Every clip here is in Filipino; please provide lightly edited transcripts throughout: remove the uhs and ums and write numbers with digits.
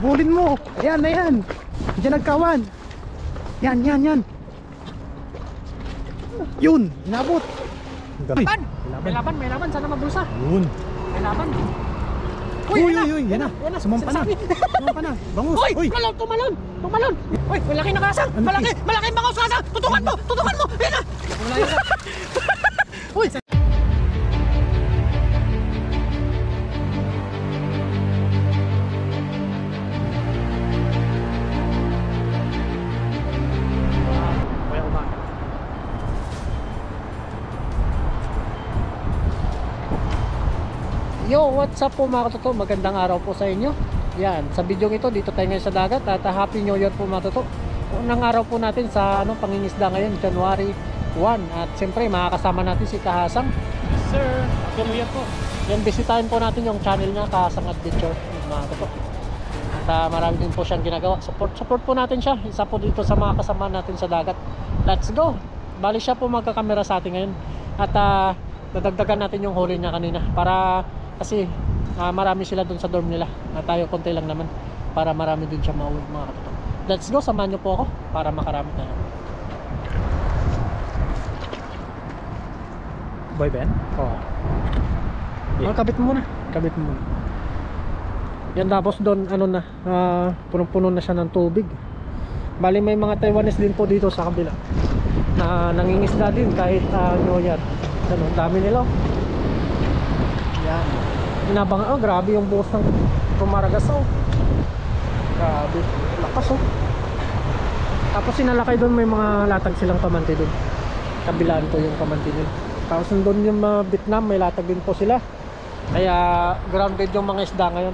Bulin mo. Ayan, ayan. Diyan nagkawan. Yan, yan, yan. Yun, inabot. Laban! May laban, may laban. Sana mabulsa. Yun. May laban. Uy, yan na. Sumampa na. Sumampa na. Bangus. Uy, tumalon. Tumalon. Uy, malaki na kasang. Malaki bangus kasang. Tutukan mo. Yan na. Uy. Yo, what's up po mga katoto? Magandang araw po sa inyo. Yan, sa video ito, dito tayo ngayon sa dagat at Happy New Year po mga katoto. Unang araw po natin sa pangingisda ngayon, January 1. At siyempre, makakasama natin si Kahasang. Sir, Happy New Year po. Yan, bisitahin po natin yung channel niya, Kahasang Adventure mga katoto. At marami din po siyang ginagawa. Support po natin siya. Isa po dito sa mga kasama natin sa dagat. Let's go! Bali siya po magkakamera sa atin ngayon. At dadagdagan natin yung huli niya kanina para kasi marami sila dun sa dorm nila na tayo konti lang naman para marami din siya mauwi mga katoto. Let's go, samahan nyo po ako para makarami tayo. Boy Ben? Oo. Yeah. Kabit mo muna. Kabit mo muna. Yan, tapos doon punong-puno na siya ng tubig. Bali may mga Taiwanese din po dito sa kabila na nangingisda din kahit New Year. Ganun, dami nila. Yan. Inabang, grabe yung buhos ng Rumaragas, grabe, lakas Tapos sinalakay doon, may mga latag silang kamanti doon. Kabilaan po yung kamanti nila. Tapos doon yung Vietnam, may latag din po sila. Kaya grounded yung mga isda ngayon.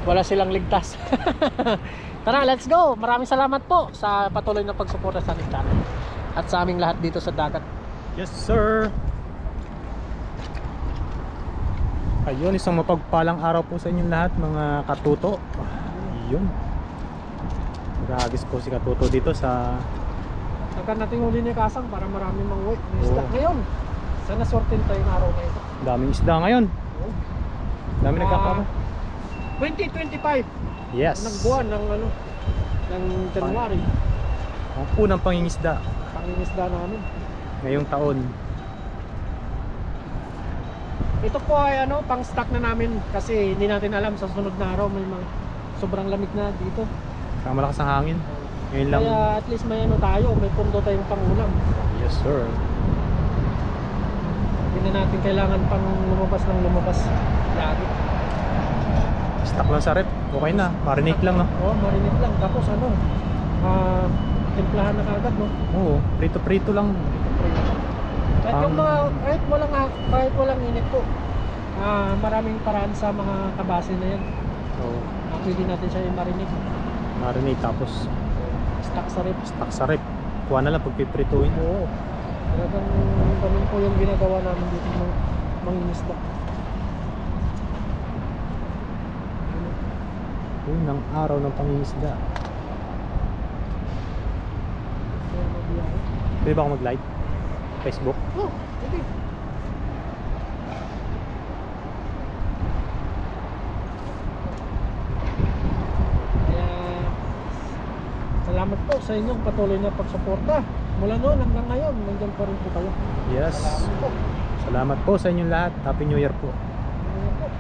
Wala silang ligtas. Tara, let's go. Maraming salamat po sa patuloy na pagsuporta sa ating channel at sa aming lahat dito sa dagat. Yes sir. Ayun, isang mapagpalang araw po sa inyong lahat mga katuto. Ayun, mag-aagis po si Katuto dito sa Tagan natin huli ni Kasang para marami mang-uwi ng isda ngayon. Sana sortin tayo ng araw na ito. daming isda ngayon. Dami nagkakama. 2025. Yes. Nagbuwan ng ng January. Ang unang pangingisda Pangingisda namin. ngayong taon. Ito po ay pang-stock na namin kasi hindi natin alam sa sunod na araw may mga sobrang lamig na dito. Saka malakas ang hangin. Ngayon lang. Kaya at least may tayo, may pundo tayong pangulam. Yes sir. Hindi na natin kailangan pang lumabas lagi. Stock lang sa rep. Okay na. Marinate lang, no? Oo, marinate lang. Tapos timplahan na kagad, no? Oo. Prito-prito lang. Kahit walang init po, maraming paraan sa mga kabase na yan. Oo. Pwede natin siya i-marinate. Marinate tapos Stock sa rep. stock sa rep. Kuha na lang pagpiprituin. Oo. Talagang ganun po yung ginagawa namin dito ng mangingisda. Unang araw ng pangingisda. Pwede ba ako mag-live? Facebook? Oh, okay. Kaya salamat po sa inyong patuloy na pagsuporta. Mula noon hanggang ngayon, nandiyan pa rin po kayo. Yes. Salamat po. Salamat po sa inyong lahat. Happy New Year po. Ayan po.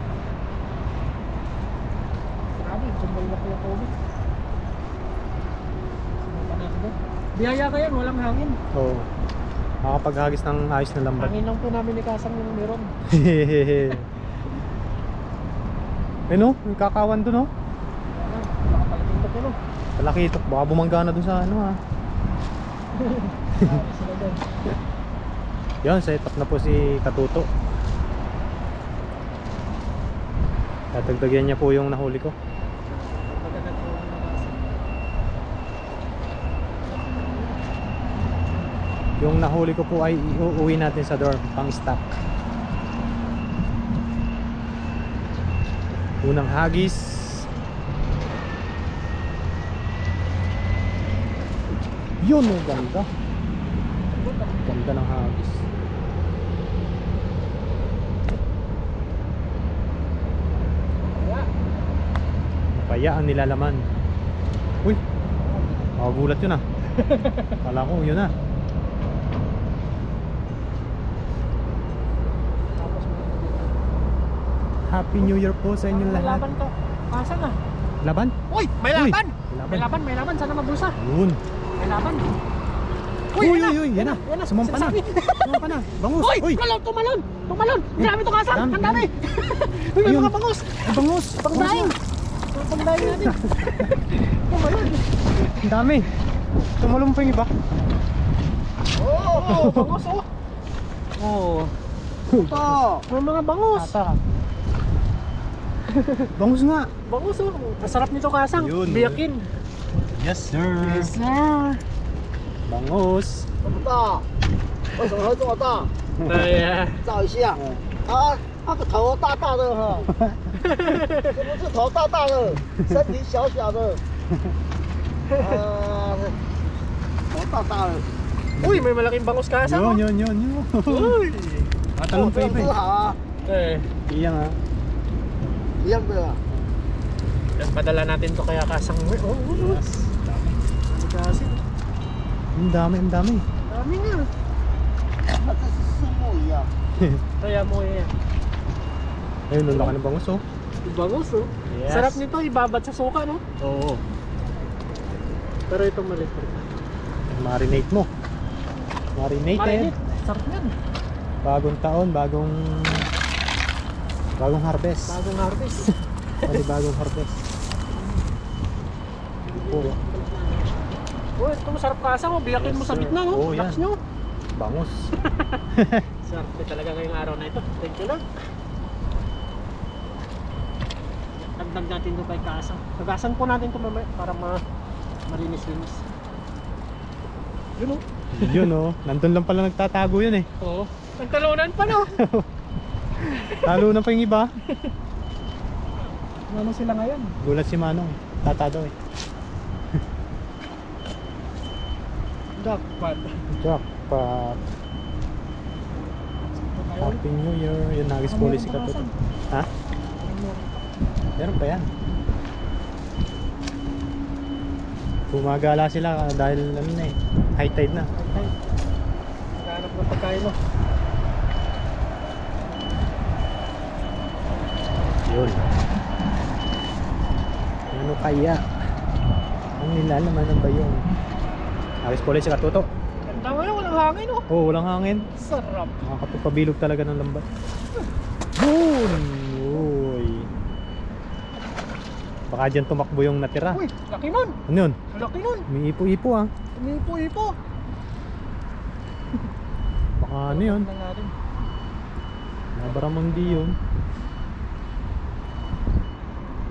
Grabe, sumbal na po yung COVID. Sumapa na ako. Biyaya kayo, walang hangin. Oo. Makapaghagis ng ayos na lambat. Hangin lang po namin ni Kasang yung meron. Ano? May kakawan doon, oh. Nakapalitin ko no. Talakitok. Baka bumangga na doon sa ha. Sila doon. Yan, set up na po si Katuto. Tatagdagyan niya po yung nahuli ko. Yung nahuli ko po ay iuwi natin sa dorm pang stock. Unang hagis. Yun, ang ganda. Ganda ng hagis. Kaya ang nilalaman. Uy, makagulat yun ah. Kala ko yun ah. Happy New Year po sa inyong May lahat. laban to. Kasang ah. Laban? Uy, may Uy, laban. may laban. May laban. Sana mabulsa. Yun. May laban. Uy, yan na. Yan na. Sumampa na. Sinasabi. Sumampa na. Bangus. Uy, tumalon. Grabe to kasang. Dami, Ang dami. dami. Uy, may Ayun. mga bangus. Ay, bangus. Pangdaing. Pangdaing natin. Tumalon. Ang dami. Tumalong pa yung iba. Oh, bangus oh. Oh. Ito. May mga bangus. Bangus nga. Bangus oh. Masarap nito kasang. Yun. Biyakin. Yes sir. sir. Bangus. 这么大，为什么会这么大？ Ay, 照一下。啊，那个头大大的哈，是不是头大大的，身体小小的？头大大的。 Uy, may malaking bangus kasang. Yun. Uy. Matalong pa 这样 iba 不 eh. 好啊， Eh, Iyang ah. 一样的啊。 padala natin to kaya kasang. Oh, Yes. kasi. Ang dami. Dami nga. 那这是树木一样。 Kaya mo yan. Ayun, ang laki ng bangus oh. Bangus oh. Yes. Sarap nito, ibabad sa suka no? Oo. Pero ito malit. Marinate mo. Marinated. Marinate. Sarap yan. Bagong taon, bagong harvest. Bagong harvest. Bagong harvest. Oo. Uy, ito masarap kasang. Biyakin mo sa gitna no? Oo, yan. Lakas nyo. Bangus. Swerte talaga ngayong araw na ito. Thank you Lord. Dagdag natin doon kay kasang. Nagasan po natin ito mamaya para marinis-linis. Yun o. Yun oh. Nandun lang pala nagtatago yun eh. Oo. Nagtalunan pa no. Talo na pa yung iba. Ano sila ngayon? Gulat si Manong. Tata daw eh. Jackpot. Jackpot. Happy New Year. Yun, nagis policy ka to. Ha? Meron pa yan. Gumagala sila dahil ano na eh. High tide na. Naghanap ng pagkain mo. Yun. Ano kaya? Ang nilalaman ng bayong. Nagis policy ka to. Ganda ngayon, walang hangin oh. Oh, walang hangin. Sarap. Makakapagpabilog talaga ng lambat. Boom! Uy. Baka dyan tumakbo yung natira. Uy, laki nun. Ano yun? Laki nun. May ipo-ipo ah. Umipo-ipo. Baka ano yun? Tingnan natin. Nabaramang di yun.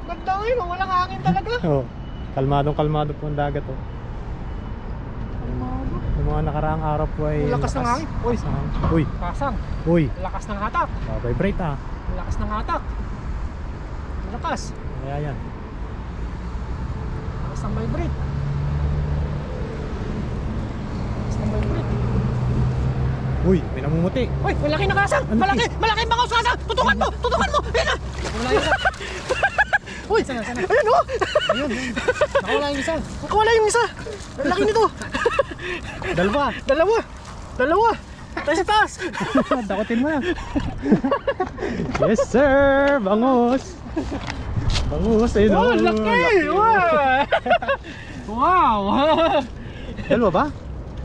Ganda ngayon oh, walang hangin talaga. Oh, kalmadong-kalmado po ang dagat oh. Yung mga nakaraang araw po ay Ang lakas ng hangin. Uy, Lakas ng hangin. Uy, kasang. uy. Lakas ng hatak. Vibrate ah. Lakas ng hatak. Lakas. Kaya yan. Lakas ng vibrate. Lakas ng vibrate. Uy, may namumuti. Uy, malaki na kasang. Ano, Malaki. Malaki ang bangaw kasang. Tutukan mo. Tutukan mo. Ayan na. Wala yung isa. Uy, sana. Ayun oh. Ayun, yun. Nakawala yung isa. Nakawala yung isa. Ang laki nito. Dalawa. Dalawa. Tayo sa taas. Dakotin mo na. Yes sir. Bangus. Bangus. Ayun Oh, oh. laki. Wow. Dalawa ba?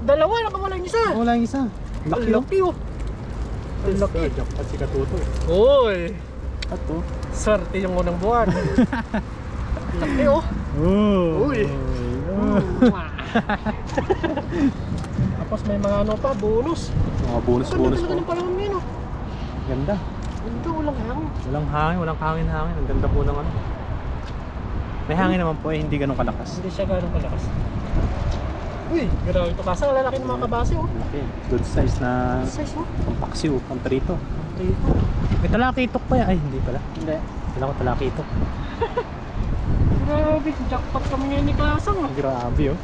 Dalawa, nakawala yung isa. Nakawala yung isa. Ang laki oh. Ang laki. Jackpot si Katuto. Uy. Ato. Swerte yung unang buwan. Laki oh. Oh. Uy. Oh. Tapos may mga ano pa, bonus. Mga bonus Ganda po. talaga ng panahon ngayon oh. Ganda. Ganda, walang hangin. Walang hangin. Ang ganda po ng ano. May hangin naman po eh, hindi ganun kalakas. Hindi siya ganun kalakas. Uy, grabe ito kasi lalaki ng mga kabase oh. Laki. Good size na Size oh. pampaksiw, pamprito. Dito. May talakitok pa yan. Ay, hindi pala. Hindi. Kailangan ko talakitok. Grabe, jackpot kami ngayon ni Klasang oh. Grabe oh.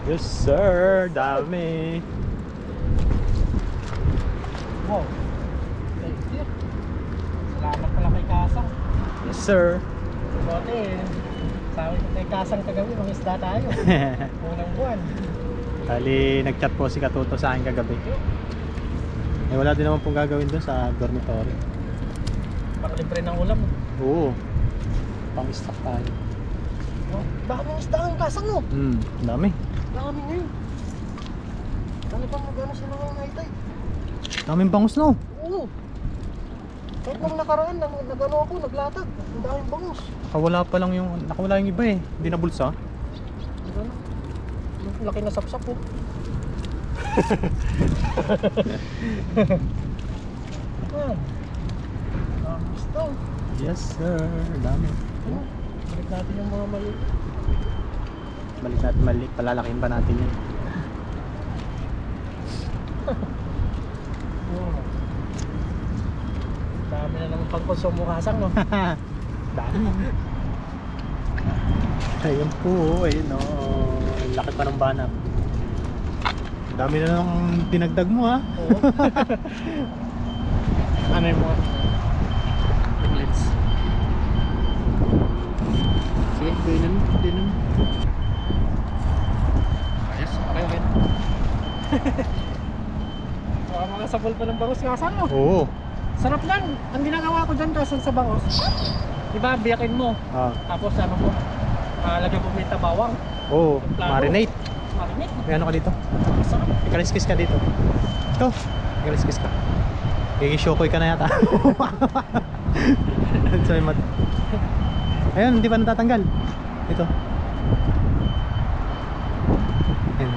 Yes sir, dami. Wow. Thank you. Salamat pala kay Kasang. Yes sir. Bote, sabi ko kay Kasang kagabi, mangisda tayo. Unang buwan. Bali, nag-chat po si Katuto sa akin kagabi. Eh, wala din naman pong gagawin doon sa dormitory. Pakalibre ng ulam. Oo. Pang-stock tayo. Oh, daming isda ang Kasang no. Dami. Dami ngayon. Dami pang magano sila ng naitay. Daming bangus no. Oo. Kahit nung nakaraan, nagano ako, naglatag. Ang daming bangus. Nakawala yung iba eh. Hindi na bulsa. Ano? Laki na sapsap po. Gusto. Yes sir. Dami. Balik natin yung mga mali. Balik natin malik. Palalakihin pa natin yun. Dami na naman pagkonsumo Kasang no. Dami. Ayun po. Ayun o. Laki pa ng banap. Dami na nang dinagdag mo ha. Oo. Ano yung mga piglets? Sige, dinan. Ayos, okay. Mga sabol pa ng bangos Kasang no. Oo. Sarap lang. Ang ginagawa ko dyan Kasang sa bangos, diba biyakin mo, tapos ano mo, lagyan mo minta bawang, Oo. Marinate. Marinate. May ano ka dito? Sarap. Ikaliskis ka dito. Ito. Ikaliskis ka. Gigishokoy ka na yata. Sorry, mat. Ayun, hindi pa natatanggal. Ito. Ayun.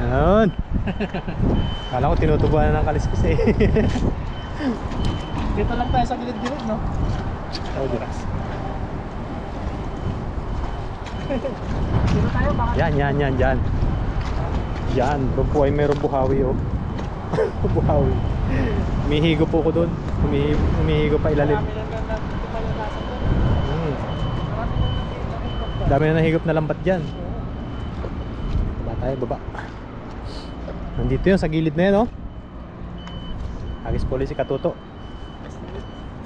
Ayun. Kala ko tinutubuan na ng kaliskis eh. Dito lang tayo sa gilid-gilid no. Oh, diras. Dito tayo baka. Yan. Yan, doon po ay mayroong buhawi oh. Buhawi. Umihigo po ko doon. Umihigo pa ilalim. Marami lang tumalalasan doon. Marami lang nakikita. Dami na nahigop na lambat dyan. Baba tayo, baba. Nandito yun, sa gilid na yan oh. Agis po ulit si Katuto.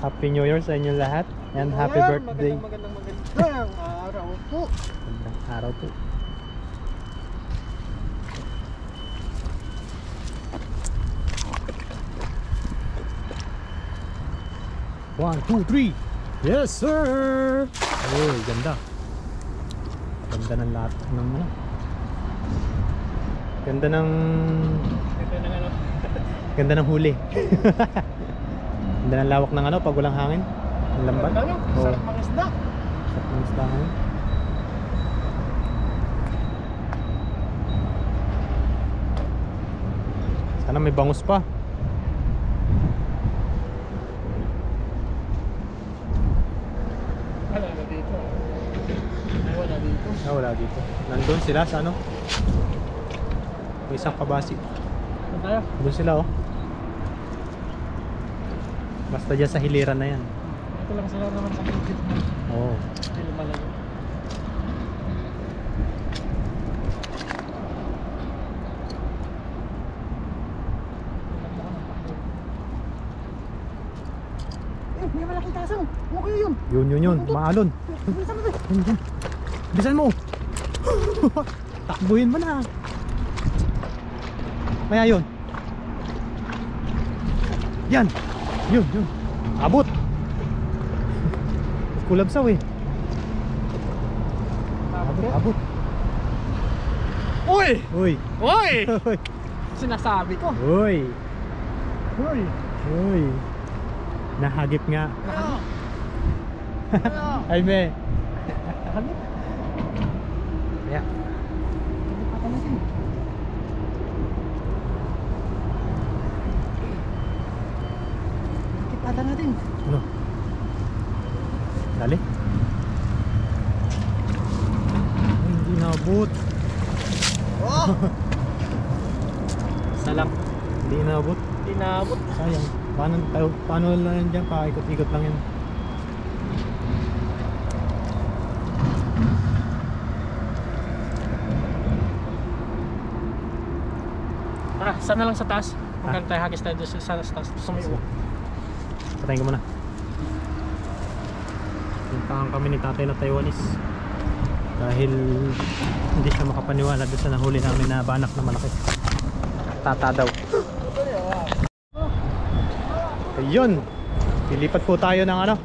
Happy New Year sa inyong lahat. And happy birthday. Magandang araw po. Magandang araw po. One, two, three. Yes, sir. Uy, ganda. Ganda ng lahat ng ano. Ganda ng Ito na ano. ganda ng huli. Ganda ng lawak ng ano pag walang hangin. Ang lambat. Ano? Sarap mga isda. Sarap ng isdahan. Sana may bangus pa. Wala na dito. Ay, wala dito. Ah, wala dito. Nandun sila sa ano? May isang kabasi. Ano tayo? Doon sila oh. Basta dyan sa hiliran na yan. Ito lang sila naman sa gilid. Oo. Hindi lumalayo. May malaking Kasang. Ano kayo yun? Yun. Maalon. Bilisan mo ba? Yun. Bilisan mo. Takbuhin mo na. Kaya yun. Yan. Yun. Abot. Kulabsaw eh. Abot. Uy! Uy. Uy! Uy. Sinasabi ko. Uy. Uy! Nahagip nga. Ano? Ay me. Nakalit. Kaya. Kipata natin. Ano? Dali. Ay, hindi nabot. Oh! Isa lang. Hindi nabot. Tinabot. Sayang. Paano lang yan dyan? Paikot-ikot lang yan. Tara, sana lang sa taas. Magkano tayo hagis tayo doon sa taas. Sumayo. Patayin ko muna. Puntahan kami ni tatay na Taiwanese dahil hindi siya makapaniwala doon sa nahuli namin na banak na malaki. Tata daw. Ayun, lilipat po tayo ng ano,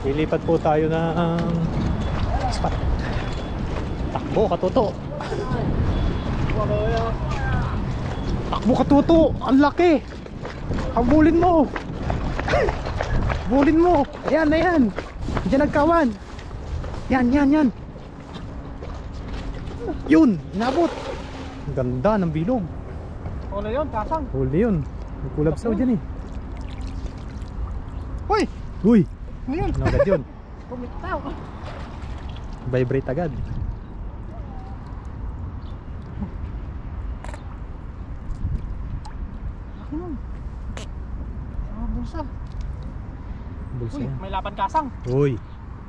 lilipat po tayo ng spot. Takbo katuto. Takbo katuto, ang laki. Habulin mo. Habulin mo. Ayan, ayan. Diyan nagkawan. Yan, yan, yan. Yun, inabot. Ang ganda ng bilog. Huli yun, kasang. Huli yun. May kulabsaw dyan eh. Uy! Uy! Ano yun? Ano agad yun? Bumitaw. Vibrate agad. Laki nun. Mga bulsa. Bulsa Uy, yan. may laban kasang. Uy!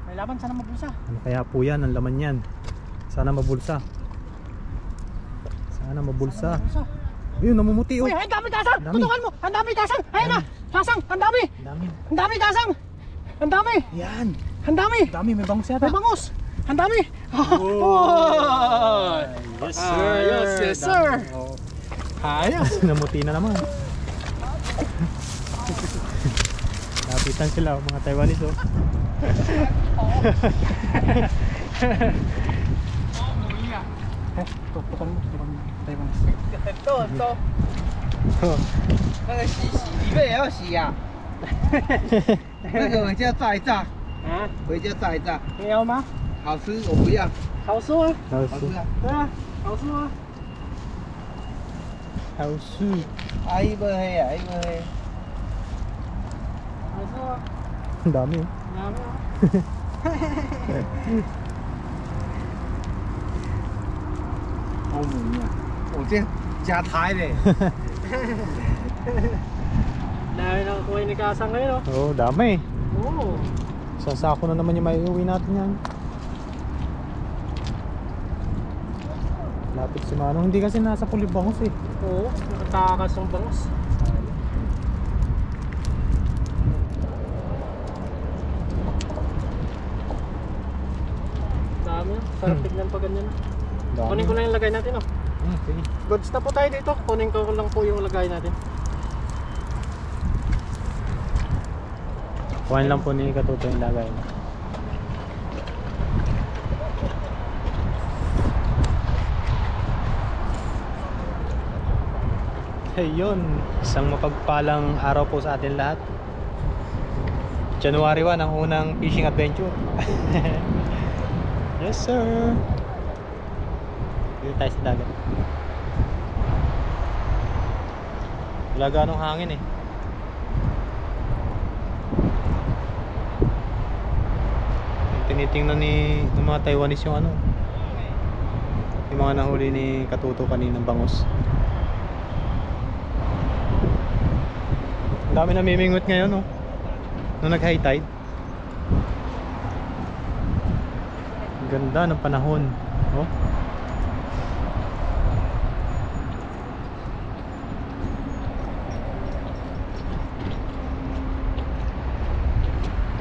May laban, sana mabulsa. Ano kaya po yan? Ang laman yan. Sana mabulsa. Sana mabulsa. Mabulsa. Ayun, namumuti oh. Uy, ang dami kasang! Ang dami. Tutukan mo! Ang dami kasang! Ayun na! Kasang! Ang dami! Ang dami. Ang dami kasang! Ang dami! Yan. Ang dami! Ang dami. May bangus yata. May bangus! Ang dami! Oh. Yes sir. Ayos, yes sir! Oh. Ayos! Namuti na naman. Lapitan sila oh, mga Taiwanese oh. Tutukan mo, tutukan mo. Taiwanese. Ito. Oh. 那个洗里面也要洗呀、那个回家炸一炸， Ha? 回家炸一炸， Ayaw ma? 好吃我不要， Kauso ah! 好好吃啊！ Ha? Kauso ah! 好吃。阿姨不黑呀，阿姨不黑。 Kauso ah! Ang dami oh. Ang dami ah! 好美啊！我这加台嘞， Dami na kuha ni kasang ngayon oh! Oo, dami. Oo! Sa sako na naman yung maiuwi natin yan. Lapit si Manong. Hindi kasi nasa Pulibangos eh. Oo! Nakatakas yung bangus! Dami ah! Sarap tignan pa ganyan ah! Dami. Kunin ko lang yung lagay natin oh! Sige. Goods na po tayo dito. Kunin ko lang po yung lagay natin. Kuhain lang po ni Katuto yung lagay. Ayun, isang mapagpalang araw po sa atin lahat. January 1 ang unang fishing adventure. Yes sir. Dito tayo sa dagat. Wala ganong hangin eh. Tinitingnan ng mga Taiwanese yung ano, yung mga nahuli ni Katuto kaninang bangus. Ang dami namimingot ngayon oh, nung nag high tide. Ang ganda ng panahon oh.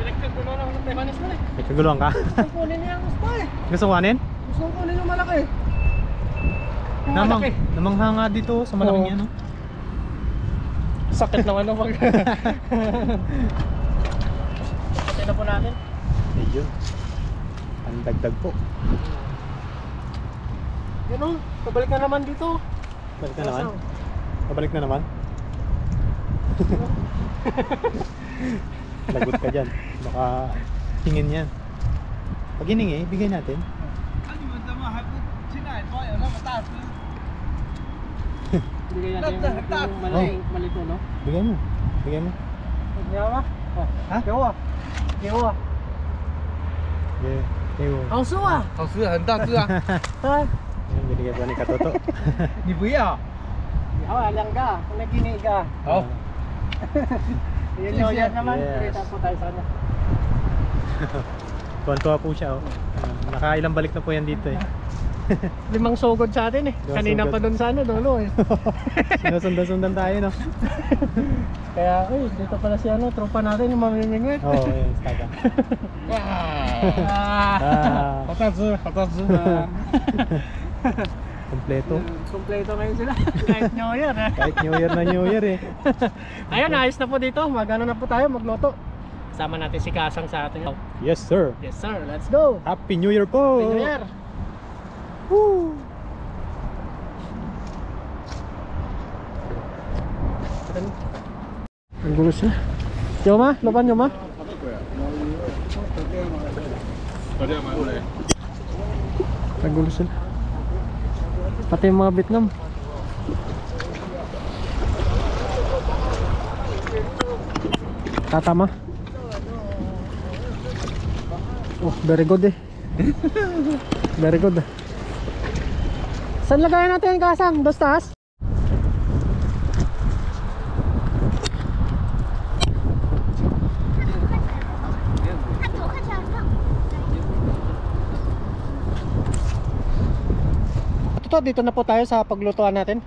Pinagkagulo lang ng Taiwanese mo eh! May kaguluhan ka? Gusto kunin niya ang gusto eh! Gusto mo kanin? Gusto kunin yung malaki! Yung Namang, malaki! namanghanga dito sa malaking Oo. yan oh. Sakit naman ng mag... Patay na po natin. Ayun, ang dagdag po. Yun o, pabalik na naman dito. Balik na naman? Pabalik na naman? Lagot ka dyan, baka tingin yan. Pag hiningi, bigay natin. 那你们怎么还不现在抓有那么大只？ Bigay natin Ganda, ganda. yung malaking malito, no? Bigay mo, bigay mo. Yawa? Ha? Yawa? Yawa? Bigay, bigay mo. 好吃啊！好吃，很大只啊！ Ha? Ayun, binigay ko ni Katuto. 你不要？ Yawa, lang ka. Kung nagkini ka. 好， Yun yun yan naman. Yes. Kita po tayo sa kanya. Tuwan-tuwa po siya oh. Nakailang balik na po yan dito eh. Limang sugod sa atin eh. Limang Kanina sugod. pa doon sa ano, dulo eh. Sinusundan-sundan tayo, no? Kaya, dito pala si ano, tropa natin, yung mamimingwit. Oo, oh, yun, taga. Ah, kompleto. Kompleto ngayon sila. Kahit New Year eh. Kahit New Year na New Year eh. Ayun, ayos na po dito. Magano na po tayo, magluto. Sama natin si Kasang sa atin. Yes, sir. Yes sir, let's go! Happy New Year po! Happy New Year! Woo! Ang gulo siya. Yoma, laban Yoma. Ang gulo sila. Pati yung mga Vietnam. Tatama. Oh, very good eh. Very good. Saan lagayan natin yung Kasang? Dos taas? Ito, dito na po tayo sa paglutuan natin.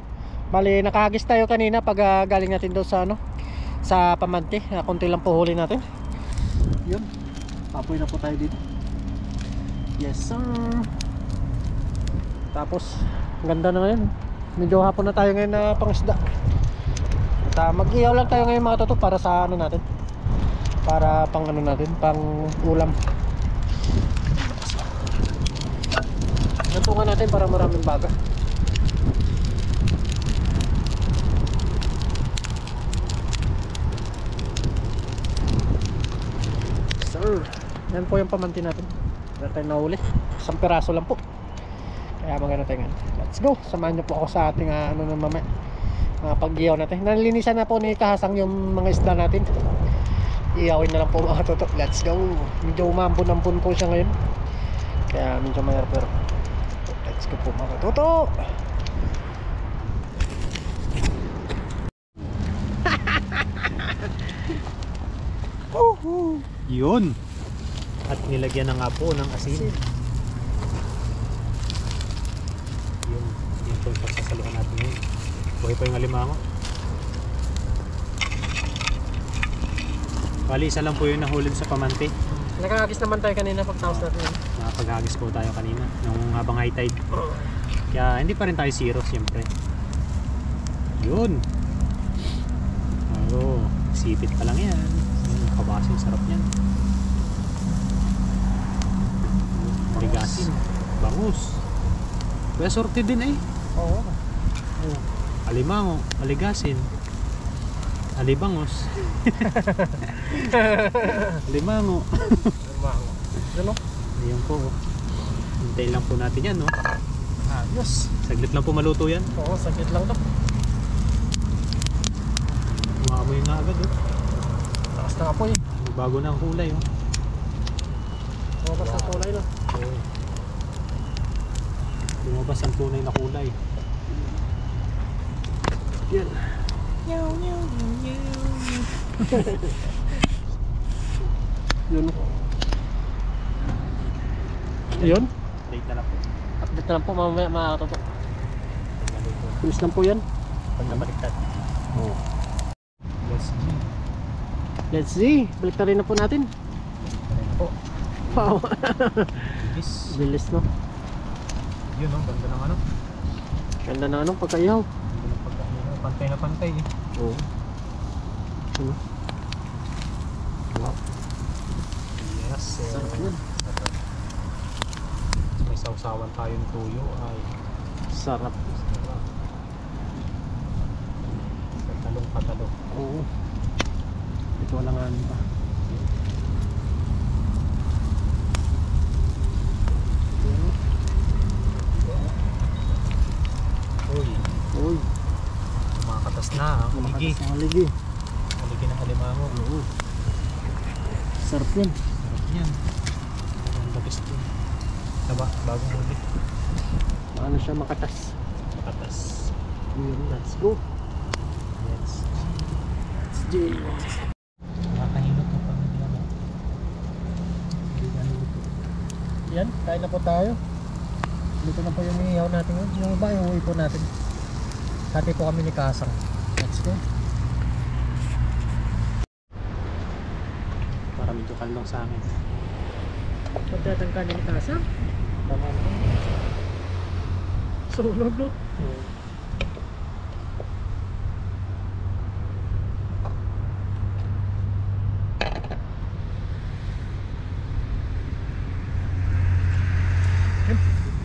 Bali, nakahagis tayo kanina pag galing natin doon sa ano, sa Pamante. Konti lang po huli natin. Yun. Papoy na po tayo dito. Yes sir. Tapos ang ganda na ngayon. Medyo hapon na tayo ngayon na pangisda. At mag-ihaw lang tayo ngayon mga toto para sa ano natin. Para pang ano natin, pang ulam. Nantungan natin para maraming baga. Sir, yan po yung Pamante natin. Wala tayong nahuli. Isang piraso lang po. Kaya maganda tayo nga. Let's go. Samahan nyo po ako sa ating ano na mamaya, pag-ihaw natin. Nalinisan na po ni Kasang yung mga isda natin. Ihawin na lang po mga toto. Let's go. Medyo umambon-ambon po siya ngayon. Kaya medyo mayroon. Let's go po mga toto. Yun. At nilagyan na nga po ng asin. Yun. Yun po yung pagsasaluhan natin ngayon. Buhay pa yung alimango. Bali, isa lang po yung nahulid sa Pamante. Nakahagis naman tayo kanina pagtaos natin. Nakapaghagis po tayo kanina nung habang high tide. Kaya hindi pa rin tayo zero siyempre. Yun. Oo, sipit pa lang yan. Kabasing sarap yan. Maligasin. Bangus. Kaya sorted din eh. Oo. Alimango, maligasin. Alibangos. Alimango. Ano? Ayun po. Hintayin lang po natin yan, no? Ayos. Saglit lang po maluto yan. Oo, saglit lang to. Umamoy na agad, oh. Takas na nga po eh. Bago na ang kulay, oh. Lumabas ang kulay na. Oo. Lumabas ang tunay na kulay. Yan. Yun. Yun. Late na lang po. Update na lang po mamaya mga toto. Maluto. Bilis lang po yan. Pag nabaliktad. Oo. Let's see. Let's see. Balik na rin na po natin. Ayun po. Wow. Bilis. Bilis no. Yun, oh. Ganda ng ano. Ganda na anong pagkaihaw. Ganda ng pagkain. Pantay na pantay, eh. Oo. Ano? Wow. Yes, sir. Sarap yan. May sausawan tayong tuyo. Ay. Sarap. Patalong patalong. Oo. Ito lang ano pa. Uy. Uy. Kumakatas na. Maligi. Maligi. Maligi ng alimango. Oo. Sarap yan. Sarap yan. Ang labis din. Taba, bagong ulit. Ano siya makatas. Makatas. Yun, let's go. Yes. Let's do it. Nakahilot mo pag naglaman. Hindi na luto. Yan, kain na po tayo. Dito na po yung ihaw natin yun. Yung iba, iuwi po natin. Hati po kami ni Kasang. Let's go. Para medyo kalong sa amin. Pagdatang ka ni Kasang. Tama naman. Sunog no?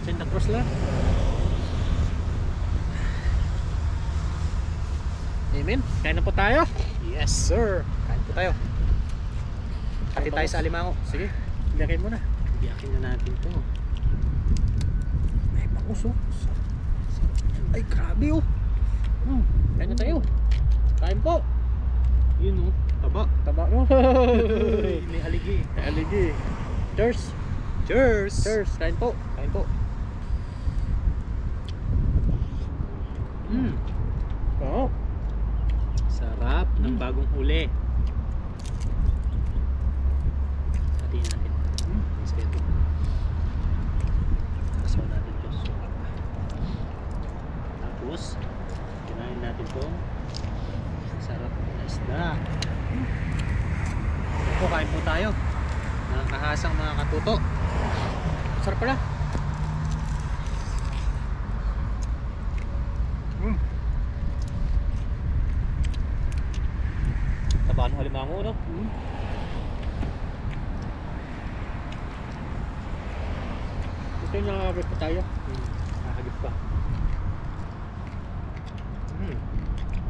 Santa Cruz lang. Amen. Kain na po tayo. Yes sir. Kain po tayo. Hati tayo sa alimango. Sige, biyakin mo na. Biyakin na natin to. Ay, bangus oh. Ay, grabe oh. Kain na tayo. Kain po. Yun oh. Taba. Taba mo. May aligi. Aligi. Cheers. Cheers. Cheers. Kain po. Kain po. Oo. Sarap ng bagong huli. Hatiin natin. Spaghetti. Kasaw natin ito. Tapos, kinain natin itong sarap na isda. Ito, kain po tayo. Nakakahasang mga katuto. Sarap pala. Taba ng alimango, no? Ito yung nakakabit pa tayo. Nakagip pa.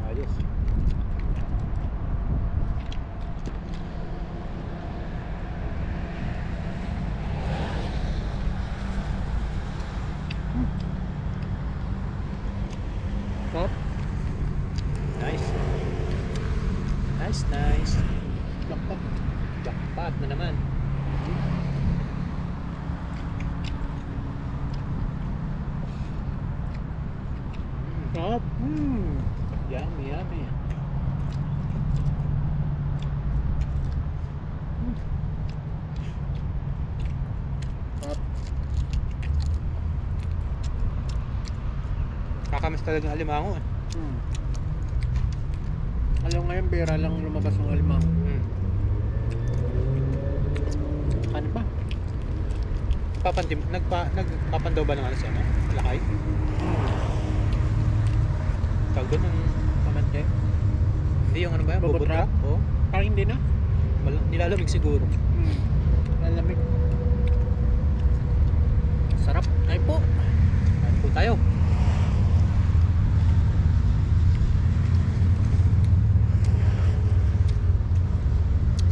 Ayos. Sarap. Nice. Nice. Lakpak. Jackpot na naman. Sarap. Yummy. Sarap. Kakamiss talaga ng alimango eh. Alam ngayon, bera lang lumabas ng alimang. Ano ba? Nagpapandaw ba ng ano siya, no? Lakay? Tawag doon ng pamantya? Hindi yung ano ba yan? Bubot Bubot wrap? wrap? Oo. Parang hindi na. Nilalamig siguro. Lalamig. Sarap. Ay po. Kain po tayo.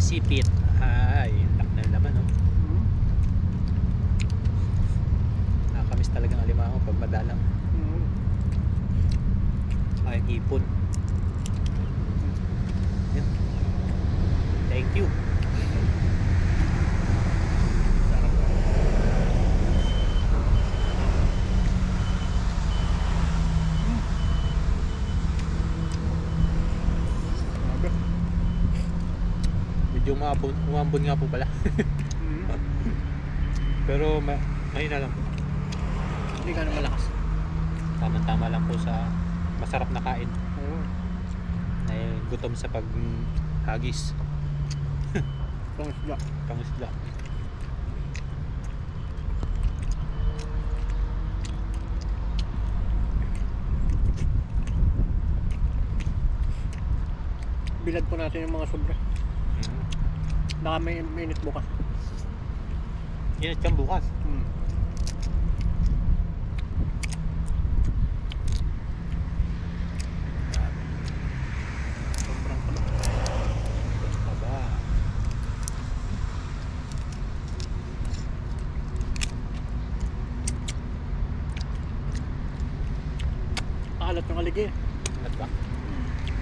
Sipit. Ay, lak na naman, no? Nakakamiss talagang alimango pag madalang. Ay, ipon. Yan. Thank you. Sarap. Medyo umambon nga po pala. Pero mahina lang po. Hindi ka na malakas. Tama-tama lang po sa masarap na kain. Ay gutom sa paghagis. Pangisda. Pangisda. Bilad po natin yung mga sobra. Baka may minute bukas. Init kang bukas. Sobrang taba. Taba. Alat yung aligi. Init ba?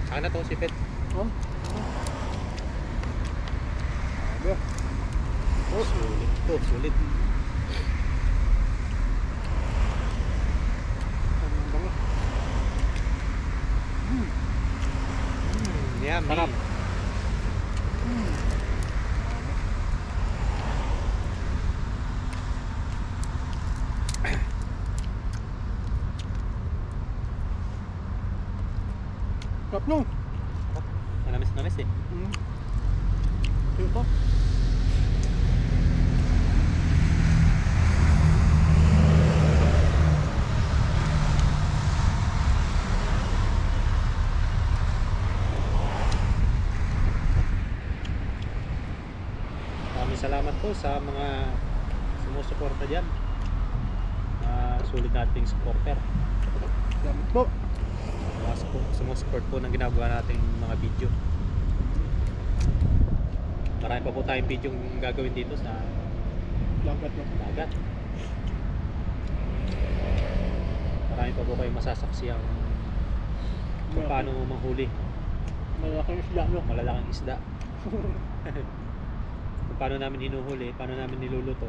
Saan na to sipit? Oh. Sulit to, sulit. Yummy. Sarap. Sarap nung. Manamis-namis eh. Ito. Maraming salamat po sa mga sumusuporta dyan. Sulit nating supporter. Salamat po. Sumusupport po ng ginagawa nating mga video. Marami pa po tayong video gagawin dito sa Dagat no. dagat. Marami pa po kayong masasaksihan kung paano manghuli Malaking isda no. malalaking isda. Kung paano namin hinuhuli, paano namin niluluto.